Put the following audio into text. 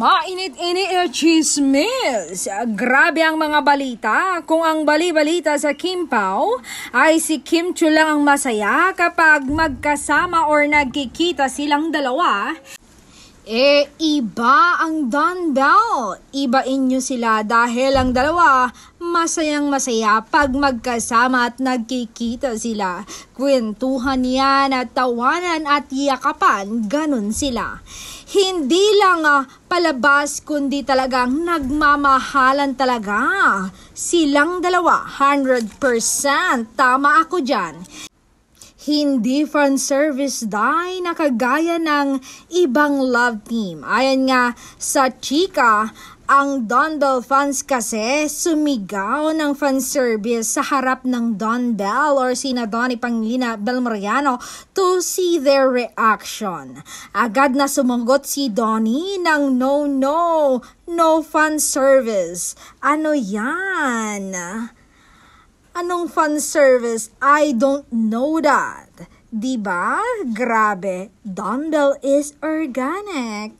Mainit-init chismis. Grabe ang mga balita. Kung ang bali-balita sa Kim Pao ay si Kim Chiu lang ang masaya kapag magkasama or nagkikita silang dalawa. Iba ang Don Bell. Ibain nyo sila dahil ang dalawa masayang masaya pag magkasama at nagkikita sila. Kwentuhan yan at tawanan at yakapan, ganun sila. Hindi lang palabas kundi talagang nagmamahalan talaga. Silang dalawa, 100%. Tama ako dyan. Hindi fan service dahil nakagaya ng ibang love team. Ayan nga sa chika, ang Don Bell fans kasi sumigaw ng fan service sa harap ng Don Bell or sina Donnie Pangilinan Bel Mariano to see their reaction. Agad na sumagot si Donnie ng no fan service. Ano yan? Anong fan service? I don't know that. Diba? Grabe. Don Bell is organic.